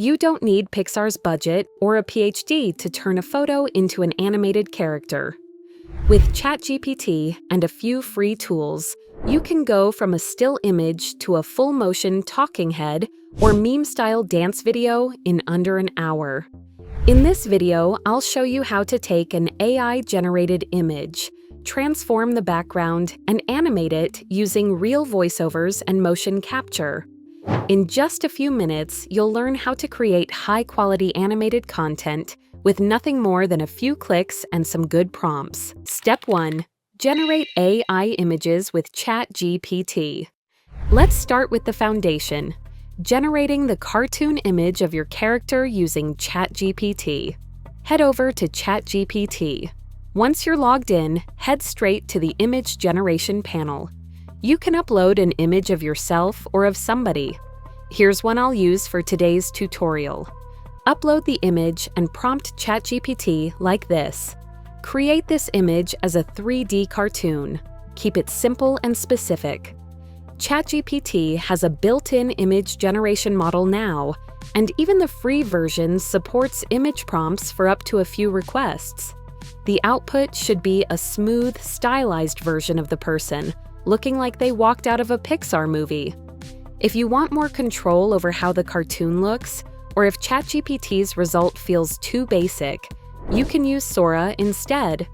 You don't need Pixar's budget or a PhD to turn a photo into an animated character. With ChatGPT and a few free tools, you can go from a still image to a full-motion talking head or meme-style dance video in under an hour. In this video, I'll show you how to take an AI-generated image, transform the background, and animate it using real voiceovers and motion capture. In just a few minutes, you'll learn how to create high-quality animated content with nothing more than a few clicks and some good prompts. Step 1. Generate AI images with ChatGPT. Let's start with the foundation, generating the cartoon image of your character using ChatGPT. Head over to ChatGPT. Once you're logged in, head straight to the image generation panel. You can upload an image of yourself or of somebody. Here's one I'll use for today's tutorial. Upload the image and prompt ChatGPT like this. Create this image as a 3D cartoon. Keep it simple and specific. ChatGPT has a built-in image generation model now, and even the free version supports image prompts for up to a few requests. The output should be a smooth, stylized version of the person, looking like they walked out of a Pixar movie. If you want more control over how the cartoon looks, or if ChatGPT's result feels too basic, you can use Sora instead.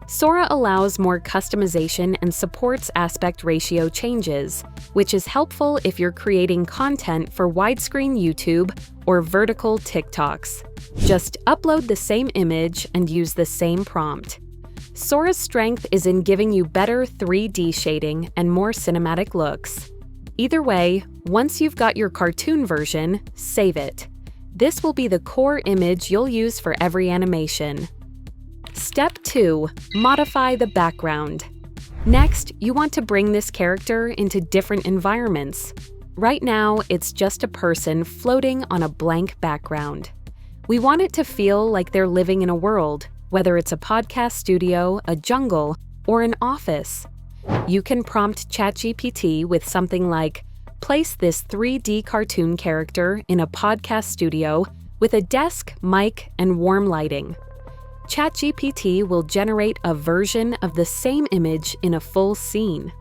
Sora allows more customization and supports aspect ratio changes, which is helpful if you're creating content for widescreen YouTube or vertical TikToks. Just upload the same image and use the same prompt. Sora's strength is in giving you better 3D shading and more cinematic looks. Either way, once you've got your cartoon version, save it. This will be the core image you'll use for every animation. Step 2. Modify the background. Next, you want to bring this character into different environments. Right now, it's just a person floating on a blank background. We want it to feel like they're living in a world, whether it's a podcast studio, a jungle, or an office. You can prompt ChatGPT with something like, place this 3D cartoon character in a podcast studio with a desk, mic, and warm lighting. ChatGPT will generate a version of the same image in a full scene.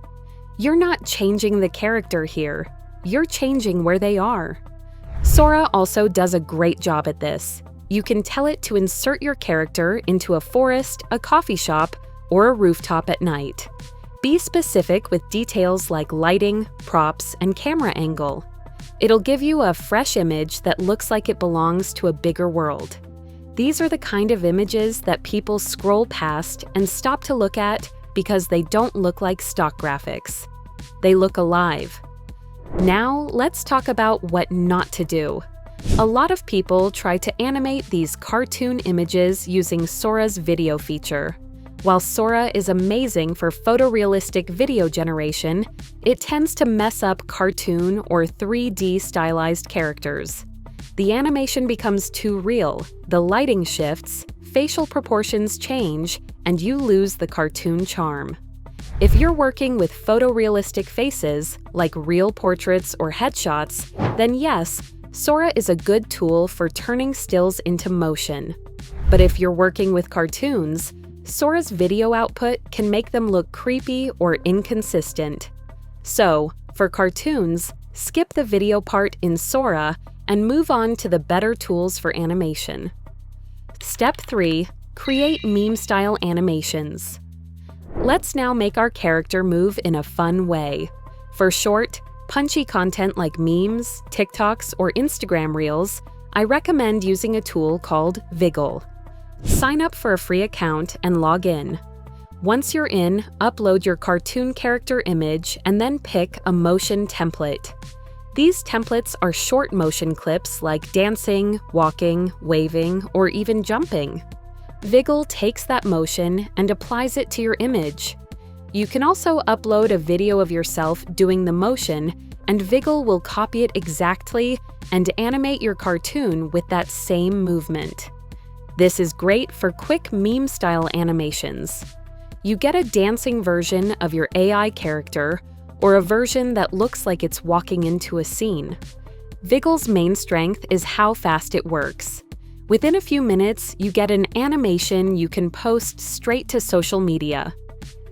You're not changing the character here, you're changing where they are. Sora also does a great job at this. You can tell it to insert your character into a forest, a coffee shop, or a rooftop at night. Be specific with details like lighting, props, and camera angle. It'll give you a fresh image that looks like it belongs to a bigger world. These are the kind of images that people scroll past and stop to look at because they don't look like stock graphics. They look alive. Now, let's talk about what not to do. A lot of people try to animate these cartoon images using Sora's video feature. While Sora is amazing for photorealistic video generation, it tends to mess up cartoon or 3D stylized characters. The animation becomes too real, the lighting shifts, facial proportions change, and you lose the cartoon charm. If you're working with photorealistic faces, like real portraits or headshots, then yes, Sora is a good tool for turning stills into motion. But if you're working with cartoons, Sora's video output can make them look creepy or inconsistent. So, for cartoons, skip the video part in Sora and move on to the better tools for animation. Step 3. Create meme-style animations. Let's now make our character move in a fun way. For short, punchy content like memes, TikToks, or Instagram Reels, I recommend using a tool called Viggle. Sign up for a free account and log in. Once you're in, upload your cartoon character image and then pick a motion template. These templates are short motion clips like dancing, walking, waving, or even jumping. Viggle takes that motion and applies it to your image. You can also upload a video of yourself doing the motion, and Viggle will copy it exactly and animate your cartoon with that same movement. This is great for quick meme-style animations. You get a dancing version of your AI character, or a version that looks like it's walking into a scene. Viggle's main strength is how fast it works. Within a few minutes, you get an animation you can post straight to social media.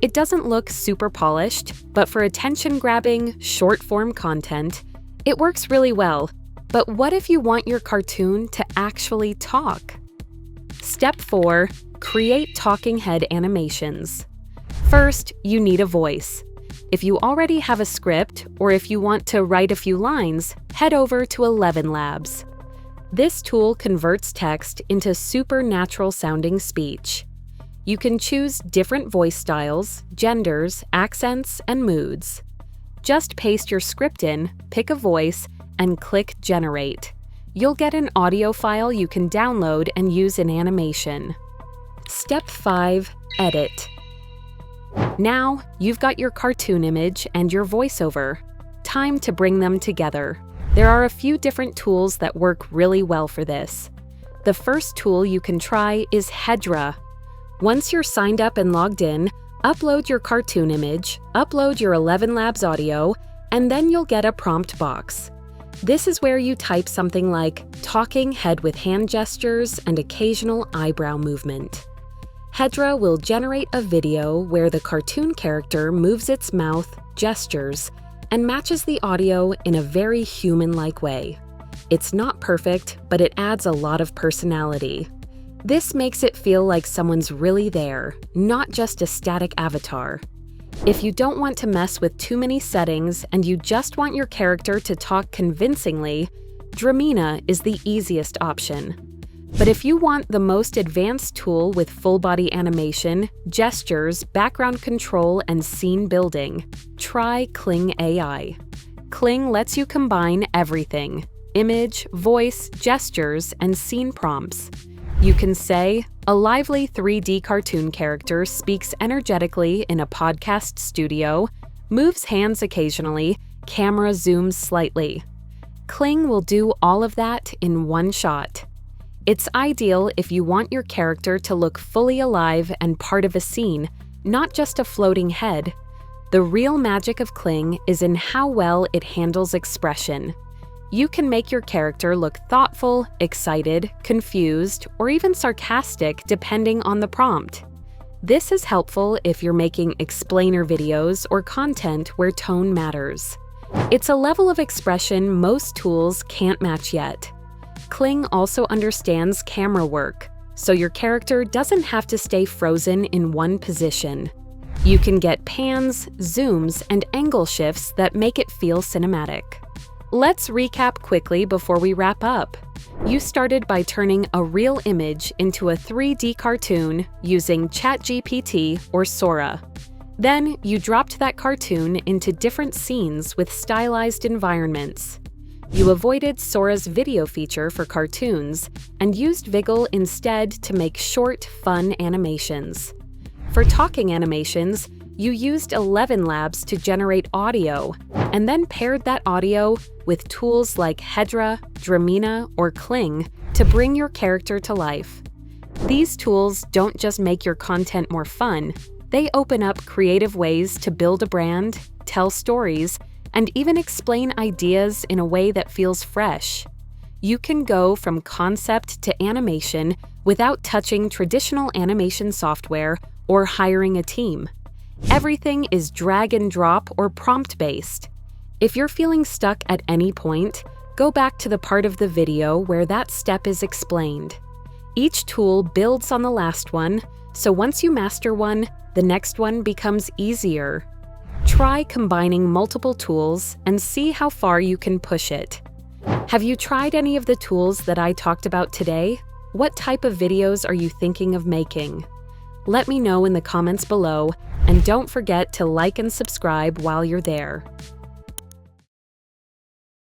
It doesn't look super polished, but for attention-grabbing, short-form content, it works really well. But what if you want your cartoon to actually talk? Step 4. Create talking head animations. First, you need a voice. If you already have a script, or if you want to write a few lines, head over to ElevenLabs. This tool converts text into supernatural-sounding speech. You can choose different voice styles, genders, accents, and moods. Just paste your script in, pick a voice, and click Generate. You'll get an audio file you can download and use in animation. Step 5. Edit. Now, you've got your cartoon image and your voiceover. Time to bring them together. There are a few different tools that work really well for this. The first tool you can try is Hedra. Once you're signed up and logged in, upload your cartoon image, upload your ElevenLabs audio, and then you'll get a prompt box. This is where you type something like talking head with hand gestures and occasional eyebrow movement. Hedra will generate a video where the cartoon character moves its mouth, gestures, and matches the audio in a very human-like way. It's not perfect, but it adds a lot of personality. This makes it feel like someone's really there, not just a static avatar. If you don't want to mess with too many settings and you just want your character to talk convincingly, Dreamina is the easiest option. But if you want the most advanced tool with full-body animation, gestures, background control, and scene building, try Kling AI. Kling lets you combine everything: image, voice, gestures, and scene prompts. You can say, a lively 3D cartoon character speaks energetically in a podcast studio, moves hands occasionally, camera zooms slightly. Kling will do all of that in one shot. It's ideal if you want your character to look fully alive and part of a scene, not just a floating head. The real magic of Kling is in how well it handles expression. You can make your character look thoughtful, excited, confused, or even sarcastic depending on the prompt. This is helpful if you're making explainer videos or content where tone matters. It's a level of expression most tools can't match yet. Kling also understands camera work, so your character doesn't have to stay frozen in one position. You can get pans, zooms, and angle shifts that make it feel cinematic. Let's recap quickly before we wrap up. You started by turning a real image into a 3D cartoon using ChatGPT or Sora. Then you dropped that cartoon into different scenes with stylized environments. You avoided Sora's video feature for cartoons and used Viggle instead to make short, fun animations. For talking animations, you used ElevenLabs to generate audio and then paired that audio with tools like Hedra, Dreamina, or Kling to bring your character to life. These tools don't just make your content more fun, they open up creative ways to build a brand, tell stories, and even explain ideas in a way that feels fresh. You can go from concept to animation without touching traditional animation software or hiring a team. Everything is drag and drop or prompt-based. If you're feeling stuck at any point, go back to the part of the video where that step is explained. Each tool builds on the last one, so once you master one, the next one becomes easier. Try combining multiple tools and see how far you can push it. Have you tried any of the tools that I talked about today? What type of videos are you thinking of making? Let me know in the comments below, and don't forget to like and subscribe while you're there.